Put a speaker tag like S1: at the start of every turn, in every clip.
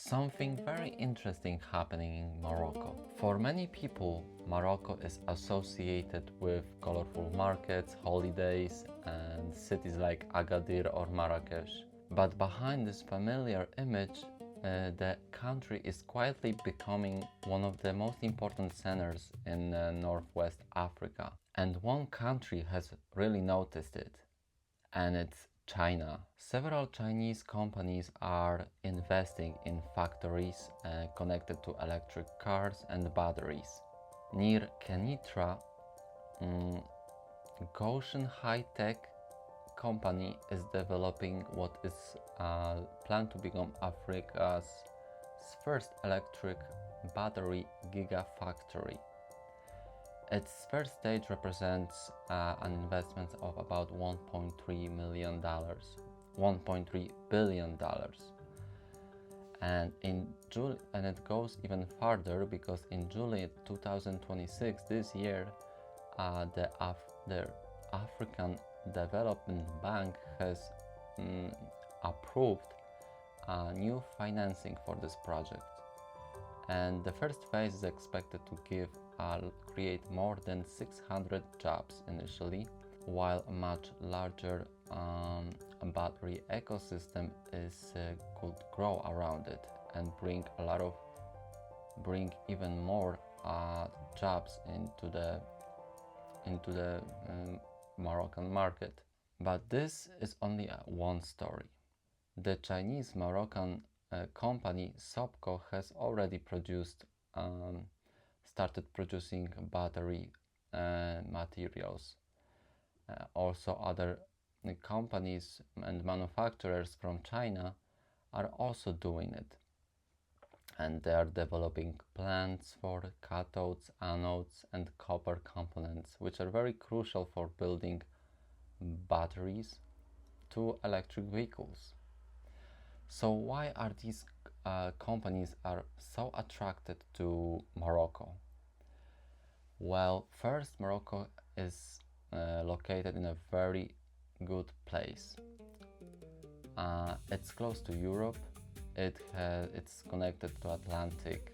S1: Something very interesting happening in Morocco. For many people, Morocco is associated with colorful markets, holidays, and cities like Agadir or Marrakesh. But behind this familiar image, the country is quietly becoming one of the most important centers in Northwest Africa. And one country has really noticed it, and it's China. Several Chinese companies are investing in factories connected to electric cars and batteries. Near Kenitra, Goshen High-Tech company is developing what is planned to become Africa's first electric battery gigafactory. Its first stage represents an investment of about $1.3 billion. And it goes even further because in July 2026, this year, the African Development Bank has approved new financing for this project. And the first phase is expected to create more than 600 jobs initially, while a much larger battery ecosystem could grow around it and bring even more jobs into the Moroccan market. But this is only one story. The Chinese Moroccan company Sobco has already started producing battery materials. Also, other companies and manufacturers from China are also doing it, and they are developing plants for cathodes, anodes, and copper components, which are very crucial for building batteries to electric vehicles. So why are these companies so attracted to Morocco? Well, first, Morocco is located in a very good place. It's close to Europe. It's connected to Atlantic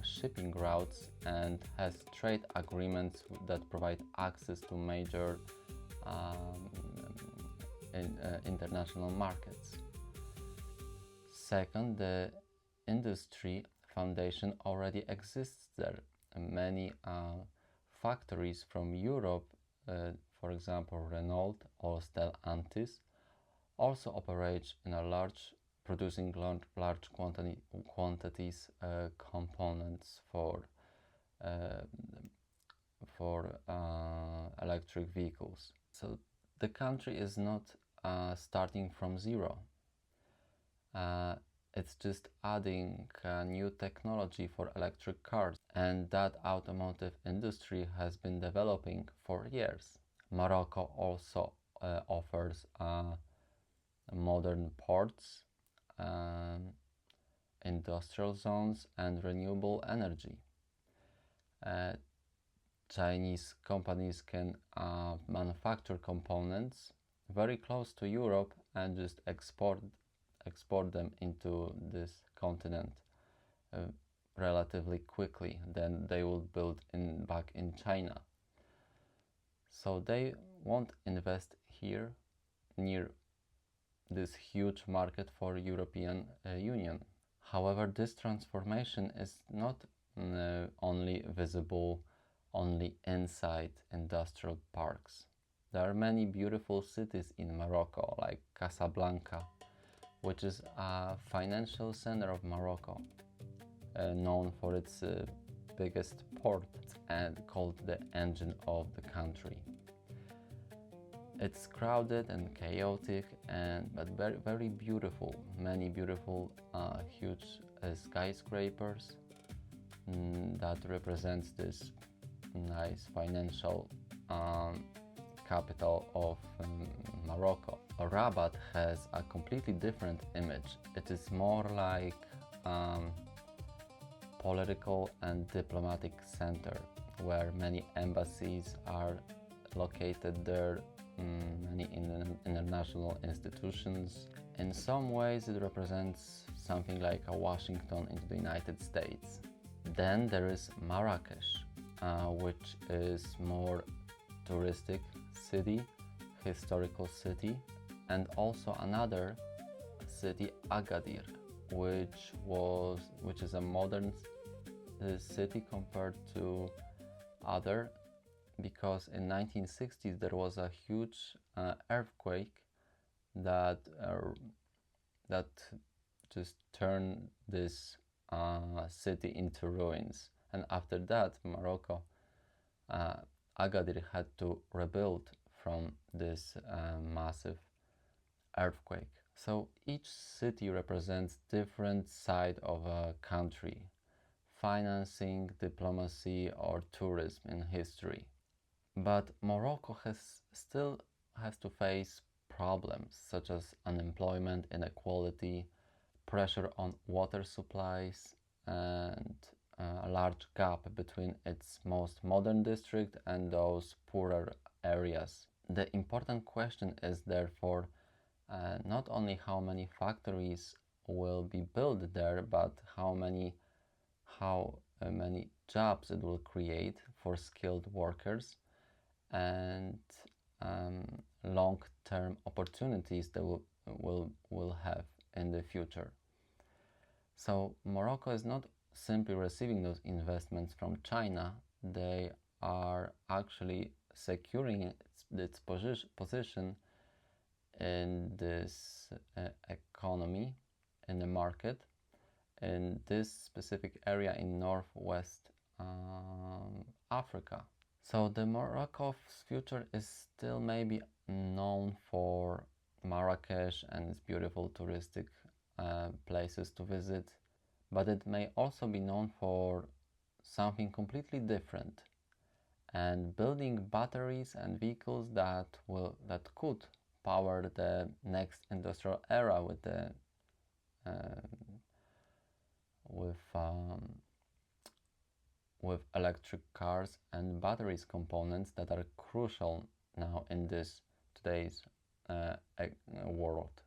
S1: shipping routes and has trade agreements that provide access to major international markets. Second, the industry foundation already exists there. Many factories from Europe, for example Renault or Stellantis, also operate in producing large quantities components for electric vehicles. So the country is not starting from zero. It's just adding new technology for electric cars, and that automotive industry has been developing for years. Morocco also offers modern ports, industrial zones, and renewable energy. Chinese companies can manufacture components very close to Europe and just export them into this continent relatively quickly. Then they will build back in China. So they won't invest here near this huge market for European Union. However, this transformation is not only visible inside industrial parks. There are many beautiful cities in Morocco, like Casablanca, which is a financial center of Morocco, known for its biggest port and called the engine of the country. It's crowded and chaotic, but very, very beautiful. Many beautiful, huge skyscrapers that represents this nice financial capital of Morocco. Rabat has a completely different image. It is more like political and diplomatic center where many embassies are located there, many international institutions. In some ways, it represents something like a Washington in the United States. Then there is Marrakesh, which is more touristic city, historical city, and also another city, Agadir, which is a modern city compared to other, because in 1960s there was a huge earthquake that just turned this city into ruins, and after that Morocco, Agadir had to rebuild from this massive earthquake. So each city represents different side of a country: financing, diplomacy, or tourism in history. But Morocco still has to face problems such as unemployment, inequality, pressure on water supplies, and a large gap between its most modern district and those poorer areas. The important question is therefore not only how many factories will be built there, but how many jobs it will create for skilled workers, and long-term opportunities they will have in the future. So Morocco is not simply receiving those investments from China, they are actually securing its position in this economy, in the market, in this specific area in northwest Africa. So the Morocco's future is still maybe known for Marrakesh and its beautiful touristic places to visit, but it may also be known for something completely different, and building batteries and vehicles that could power the next industrial era with the with electric cars and batteries components that are crucial now in this today's world.